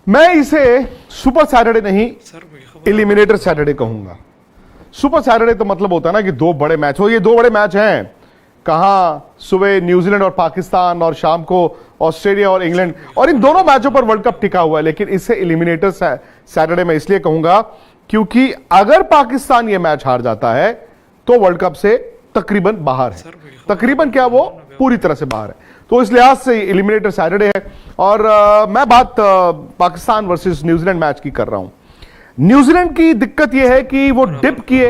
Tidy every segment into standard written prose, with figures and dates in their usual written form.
मैं इसे super Saturday नहीं, एलिमिनेटर सैटरडे कहूंगा। सुपर सैटरडे तो मतलब होता है ना कि दो बड़े मैच हो। ये दो बड़े मैच हैं, कहां सुबह न्यूजीलैंड और पाकिस्तान और शाम को ऑस्ट्रेलिया और इंग्लैंड, और इन दोनों मैचों पर वर्ल्ड कप टिका हुआ है। लेकिन इसे एलिमिनेटर सैटरडे मैं इसलिए कहूंगा क्योंकि अगर पाकिस्तान ये मैच हार जाता है तो वर्ल्ड कप से तकरीबन बाहर है। तकरीबन क्या, वो पूरी तरह से बाहर है। तो इस लिहाज से एलिमिनेटर सैटरडे है। और मैं बात पाकिस्तान वर्सेस न्यूजीलैंड मैच की कर रहा हूं। न्यूजीलैंड की दिक्कत यह है कि वो डिप किए,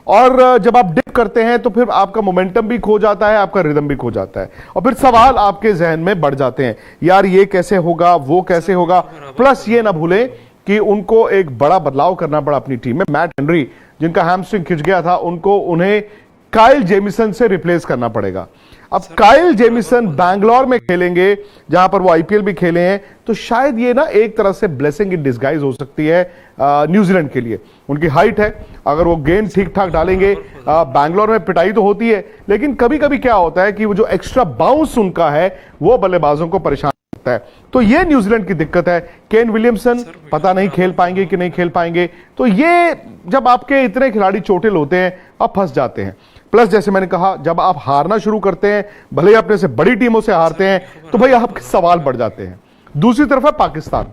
और जब आप डिप करते हैं तो फिर आपका मोमेंटम भी खो जाता है, आपका रिदम भी खो जाता है, और फिर सवाल आपके जहन में बढ़ जाते हैं, यार ये कैसे होगा, वो कैसे होगा। प्लस ये ना भूलें कि उनको एक बड़ा बदलाव करना पड़ा अपनी टीम में। मैट हेनरी, जिनका हैमस्ट्रिंग खिंच गया था, उन्हें काइल जेमिसन से रिप्लेस करना पड़ेगा। अब काइल जेमिसन बैंगलोर में खेलेंगे, जहां पर वो आईपीएल भी खेले हैं, तो शायद ये ना एक तरह से ब्लेसिंग इन डिस्गाइज हो सकती है न्यूजीलैंड के लिए। उनकी हाइट है, अगर वो गेंद ठीक ठाक डालेंगे, बैंगलोर में पिटाई तो होती है, लेकिन कभी कभी क्या होता है कि वो जो एक्स्ट्रा बाउंस उनका है वो बल्लेबाजों को परेशान करता है। तो ये न्यूजीलैंड की दिक्कत है। केन विलियमसन पता नहीं खेल पाएंगे कि नहीं खेल पाएंगे। तो ये जब आपके इतने खिलाड़ी चोटिल होते हैं, आप फंस जाते हैं। प्लस जैसे मैंने कहा, जब आप हारना शुरू करते हैं, भले ही अपने से बड़ी टीमों से हारते हैं, तो भाई आपके सवाल बढ़ जाते हैं। दूसरी तरफ है पाकिस्तान।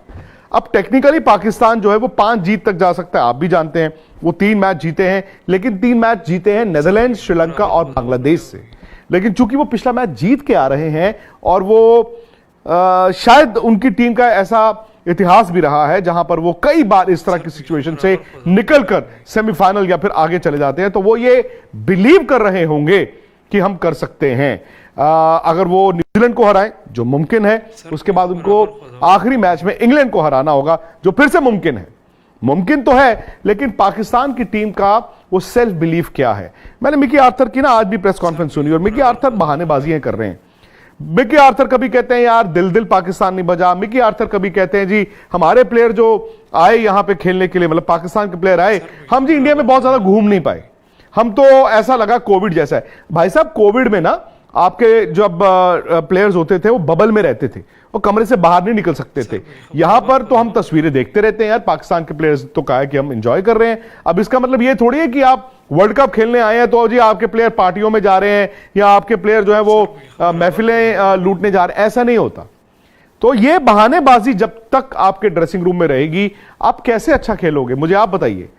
अब टेक्निकली पाकिस्तान जो है वो 5 जीत तक जा सकता है, आप भी जानते हैं। वो 3 मैच जीते हैं, लेकिन 3 मैच जीते हैं नीदरलैंड, श्रीलंका और बांग्लादेश से। लेकिन चूंकि वो पिछला मैच जीत के आ रहे हैं, और वो शायद उनकी टीम का ऐसा इतिहास भी रहा है जहां पर वो कई बार इस तरह की सिचुएशन से निकलकर सेमीफाइनल या फिर आगे चले जाते हैं, तो वो ये बिलीव कर रहे होंगे कि हम कर सकते हैं। अगर वो न्यूजीलैंड को हराएं, जो मुमकिन है, उसके बाद उनको आखिरी मैच में इंग्लैंड को हराना होगा, जो फिर से मुमकिन है। मुमकिन तो है, लेकिन पाकिस्तान की टीम का वो सेल्फ बिलीफ क्या है। मैंने मिकी आर्थर की ना आज भी प्रेस कॉन्फ्रेंस सुनी, और मिकी आर्थर बहानेबाजियां कर रहे हैं। मिकी आर्थर कभी कहते हैं यार दिल पाकिस्तान नहीं बजा। मिकी आर्थर कभी कहते हैं जी हमारे प्लेयर जो आए यहां पे खेलने के लिए, मतलब पाकिस्तान के प्लेयर आए, हम जी इंडिया में बहुत ज्यादा घूम नहीं पाए, हम तो ऐसा लगा कोविड जैसा है। भाई साहब, कोविड में ना आपके जब प्लेयर्स होते थे वो बबल में रहते थे, वो कमरे से बाहर नहीं निकल सकते थे। यहां पर तो हम तस्वीरें देखते रहते हैं यार, पाकिस्तान के प्लेयर्स तो कहा है कि हम एंजॉय कर रहे हैं। अब इसका मतलब ये थोड़ी है कि आप वर्ल्ड कप खेलने आए हैं तो जी आपके प्लेयर पार्टियों में जा रहे हैं, या आपके प्लेयर जो है वो महफिलें लूटने जा रहे हैं, ऐसा नहीं होता। तो ये बहानेबाजी जब तक आपके ड्रेसिंग रूम में रहेगी, आप कैसे अच्छा खेलोगे, मुझे आप बताइए।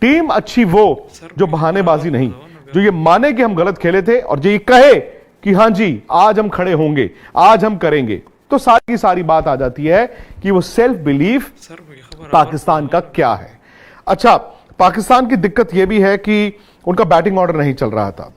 टीम अच्छी वो जो बहानेबाजी नहीं, जो ये माने कि हम गलत खेले थे, और जो ये कहे कि हां जी आज हम खड़े होंगे, आज हम करेंगे। तो सारी की सारी बात आ जाती है कि वो सेल्फ बिलीफ पाकिस्तान का क्या है। अच्छा, पाकिस्तान की दिक्कत यह भी है कि उनका बैटिंग ऑर्डर नहीं चल रहा था।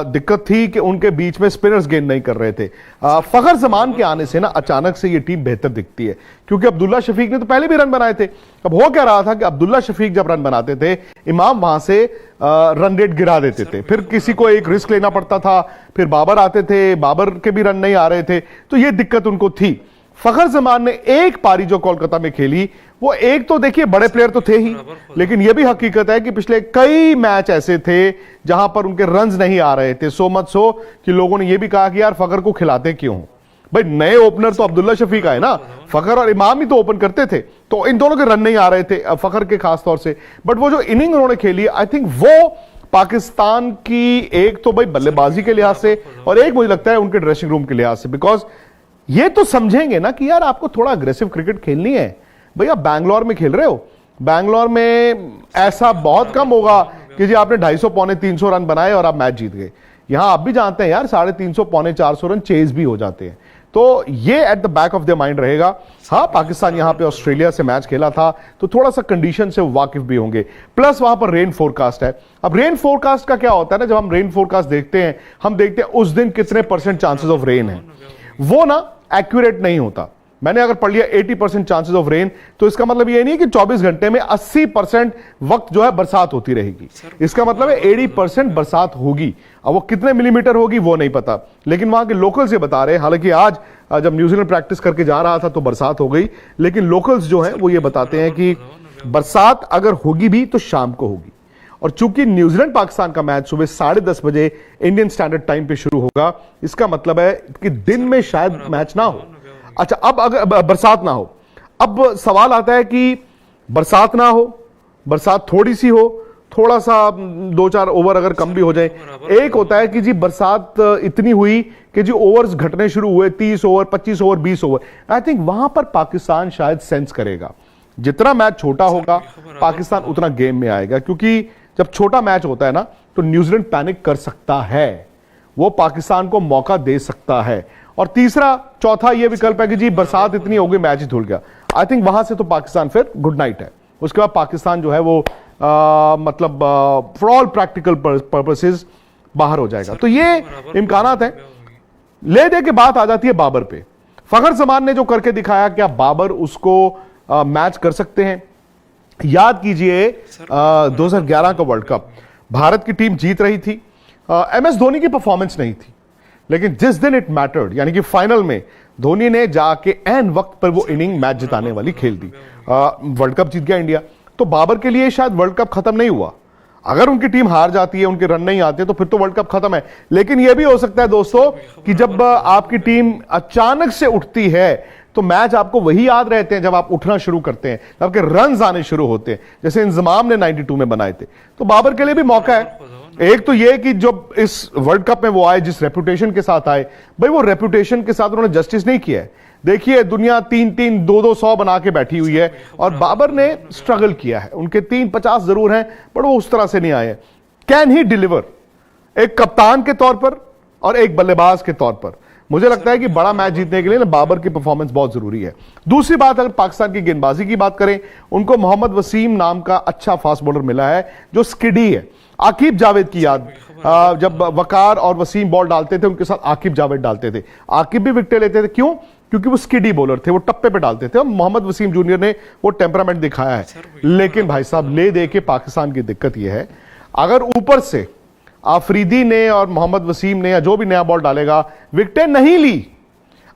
दिक्कत थी कि उनके बीच में स्पिनर्स गेंद नहीं कर रहे थे। फखर जमान के आने से ना अचानक से ये टीम बेहतर दिखती है, क्योंकि अब्दुल्ला शफीक ने तो पहले भी रन बनाए थे। अब हो क्या रहा था कि अब्दुल्ला शफीक जब रन बनाते थे, इमाम वहां से रन रेट गिरा देते थे, फिर किसी को एक रिस्क लेना पड़ता था, फिर बाबर आते थे, बाबर के भी रन नहीं आ रहे थे, तो ये दिक्कत उनको थी। फखर जमान ने एक पारी जो कोलकाता में खेली, वो एक तो देखिए बड़े प्लेयर तो थे ही, लेकिन यह भी हकीकत है कि पिछले कई मैच ऐसे थे जहां पर उनके रन्स नहीं आ रहे थे। सो मच सो कि लोगों ने यह भी कहा कि यार फखर को खिलाते क्यों। भाई नए ओपनर तो अब्दुल्ला शफीक आए ना, फखर और इमाम ही तो ओपन करते थे, तो इन दोनों के रन नहीं आ रहे थे फखर के खास तौर से। बट वो जो इनिंग उन्होंने खेली, आई थिंक वो पाकिस्तान की एक तो भाई बल्लेबाजी के लिहाज से, और एक मुझे लगता है उनके ड्रेसिंग रूम के लिहाज से, बिकॉज ये तो समझेंगे ना कि यार आपको थोड़ा अग्रेसिव क्रिकेट खेलनी है। भैया बैंगलोर में खेल रहे हो, बैंगलोर में ऐसा बहुत कम होगा कि जी आपने 250 पौने 300 रन बनाए और आप मैच जीत गए। यहां आप भी जानते हैं यार 350 पौने 400 रन चेज भी हो जाते हैं। तो ये at the back of the mind रहेगा। हाँ, पाकिस्तान यहां पे ऑस्ट्रेलिया से मैच खेला था, तो थोड़ा सा कंडीशन से वाकिफ भी होंगे। प्लस वहां पर रेन फोरकास्ट है। अब रेन फोरकास्ट का क्या होता है ना, जब हम रेन फोरकास्ट देखते हैं, हम देखते हैं उस दिन कितने % चांसेस ऑफ रेन है, वो ना एक्यूरेट नहीं होता। मैंने अगर पढ़ लिया 80% चांसेस ऑफ रेन, तो इसका मतलब ये नहीं है कि 24 घंटे में 80% वक्त जो है बरसात होती रहेगी। इसका मतलब है 80% बरसात होगी। अब वो कितने मिलीमीटर होगी वो नहीं पता, लेकिन वहां के लोकल्स ये बता रहे हैं। हालांकि आज जब न्यूजीलैंड प्रैक्टिस करके जा रहा था तो बरसात हो गई, लेकिन लोकल्स जो हैं वो ये बताते हैं कि बरसात अगर होगी भी तो शाम को होगी। और चूंकि न्यूजीलैंड पाकिस्तान का मैच सुबह 10:30 बजे इंडियन स्टैंडर्ड टाइम पे शुरू होगा, इसका मतलब है कि दिन में शायद मैच ना हो। अच्छा, अब अगर बरसात ना हो, अब सवाल आता है कि बरसात ना हो, बरसात थोड़ी सी हो, थोड़ा सा 2-4 ओवर अगर कम भी हो जाए। एक होता है कि जी बरसात इतनी हुई कि जी ओवर्स घटने शुरू हुए, 30 over, 25 over, 20 over. I think वहां पर पाकिस्तान शायद सेंस करेगा, जितना मैच छोटा होगा पाकिस्तान उतना गेम में आएगा, क्योंकि जब छोटा मैच होता है ना तो न्यूजीलैंड पैनिक कर सकता है, वो पाकिस्तान को मौका दे सकता है। और तीसरा चौथा ये विकल्प है कि जी बरसात इतनी हो गई मैच ही धुल गया। आई थिंक वहां से तो पाकिस्तान फिर गुड नाइट है, उसके बाद पाकिस्तान जो है वो मतलब फॉर ऑल प्रैक्टिकल पर्पसेस बाहर हो जाएगा। तो ये इम्कानात है। ले दे के बात आ जाती है बाबर पे। फखर जमान ने जो करके दिखाया, क्या बाबर उसको मैच कर सकते हैं? याद कीजिए 2011 का वर्ल्ड कप भारत की टीम जीत रही थी, एमएस धोनी की परफॉर्मेंस नहीं थी, लेकिन जिस दिन इट मैटर्ड यानी कि फाइनल में धोनी ने जाके एन वक्त पर वो इनिंग मैच जिताने वाली खेल दी, वर्ल्ड कप जीत गया इंडिया। तो बाबर के लिए शायद वर्ल्ड कप खत्म नहीं हुआ। अगर उनकी टीम हार जाती है, उनके रन नहीं आते, तो फिर तो वर्ल्ड कप खत्म है। लेकिन यह भी हो सकता है दोस्तों कि जब आपकी टीम अचानक से उठती है तो मैच आपको वही याद रहते हैं जब आप उठना शुरू करते हैं, जब आपके रन आने शुरू होते हैं, जैसे इंजमाम ने 92 में बनाए थे। तो बाबर के लिए भी मौका है। एक तो यह कि जब इस वर्ल्ड कप में वो आए, जिस रेपुटेशन के साथ आए, भाई वो रेपुटेशन के साथ उन्होंने जस्टिस नहीं किया है। देखिए दुनिया 3-3, 2-2, 100 बना के बैठी हुई है और बाबर ने स्ट्रगल किया है। उनके 350 जरूर हैं, पर वो उस तरह से नहीं आए। कैन ही डिलीवर एक कप्तान के तौर पर और एक बल्लेबाज के तौर पर? मुझे लगता है कि बड़ा मैच जीतने के लिए ना बाबर की परफॉर्मेंस बहुत जरूरी है। दूसरी बात, अगर पाकिस्तान की गेंदबाजी की बात करें, उनको मोहम्मद वसीम नाम का अच्छा फास्ट बॉलर मिला है जो स्किडी है। आकिब जावेद की याद, जब वकार और वसीम बॉल डालते थे उनके साथ आकिब जावेद डालते थे। आकिब भी विकेटें लेते थे, क्यों? क्योंकि वो स्किडी बॉलर थे, वो टप्पे पे डालते थे। और मोहम्मद वसीम जूनियर ने वो टेम्परामेंट दिखाया है। लेकिन भाई साहब ले दे के पाकिस्तान की दिक्कत यह है, अगर ऊपर से आफरीदी ने और मोहम्मद वसीम ने या जो भी नया बॉल डालेगा विकेटें नहीं ली,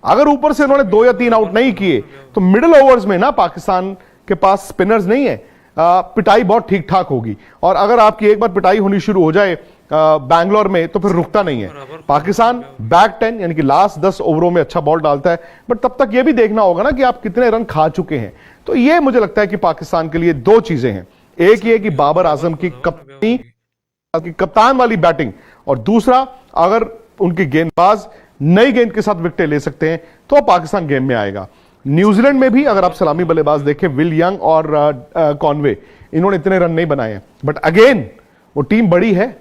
अगर ऊपर से उन्होंने 2 या 3 आउट नहीं किए, तो मिडिल ओवर्स में ना पाकिस्तान के पास स्पिनर्स नहीं है, पिटाई बहुत ठीक ठाक होगी। और अगर आपकी एक बार पिटाई होनी शुरू हो जाए बैंगलोर में, तो फिर रुकता नहीं है। पाकिस्तान बैक 10 यानी कि लास्ट 10 ओवरों में अच्छा बॉल डालता है, बट तब तक यह भी देखना होगा ना कि आप कितने रन खा चुके हैं। तो यह मुझे लगता है कि पाकिस्तान के लिए 2 चीजें हैं, एक ये कि बाबर आजम की कप्तान वाली बैटिंग, और दूसरा अगर उनके गेंदबाज नई गेंद के साथ विकेटें ले सकते हैं तो पाकिस्तान गेम में आएगा। न्यूजीलैंड में भी अगर आप सलामी बल्लेबाज देखें, विल यंग और कॉनवे, इन्होंने इतने रन नहीं बनाए हैं, बट अगेन वो टीम बड़ी है।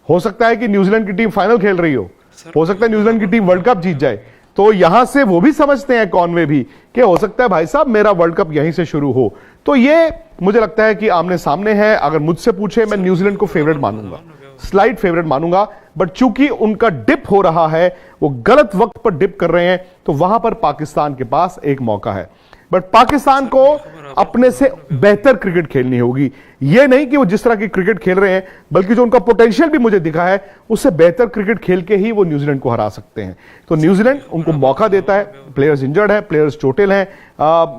हो सकता है कि न्यूजीलैंड की टीम फाइनल खेल रही हो सकता है न्यूजीलैंड की टीम वर्ल्ड कप जीत जाए। तो यहां से वो भी समझते हैं, कॉनवे भी, कि हो सकता है भाई साहब मेरा वर्ल्ड कप यहीं से शुरू हो। तो ये मुझे लगता है कि आमने सामने है। अगर मुझसे पूछे, मैं न्यूजीलैंड को फेवरेट मानूंगा, स्लाइड फेवरेट मानूंगा, बट चूंकि उनका डिप हो रहा है, वो गलत वक्त पर डिप कर रहे हैं, तो वहां पर पाकिस्तान के पास एक मौका है। बट पाकिस्तान को अपने से बेहतर क्रिकेट खेलनी होगी। यह नहीं कि वो जिस तरह की क्रिकेट खेल रहे हैं, बल्कि जो उनका पोटेंशियल भी मुझे दिखा है, उससे बेहतर क्रिकेट खेल के ही वो न्यूजीलैंड को हरा सकते हैं। तो न्यूजीलैंड उनको मौका देता है। प्लेयर्स इंजर्ड है, प्लेयर्स चोटिल हैं,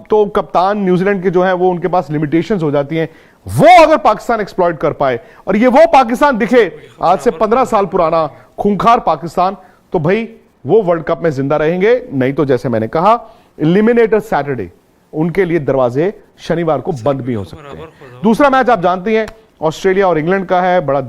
तो कप्तान न्यूजीलैंड के जो है वो उनके पास लिमिटेशंस हो जाती हैं। वो अगर पाकिस्तान एक्सप्लॉइट कर पाए और ये वो पाकिस्तान दिखे आज से 15 साल पुराना खूंखार पाकिस्तान, तो भाई वो वर्ल्ड कप में जिंदा रहेंगे। नहीं तो जैसे मैंने कहा, एलिमिनेटर सैटरडे उनके लिए दरवाजे शनिवार को बंद भी हो सकते हैं। दूसरा मैच आप जानते हैं ऑस्ट्रेलिया और इंग्लैंड का है, बड़ा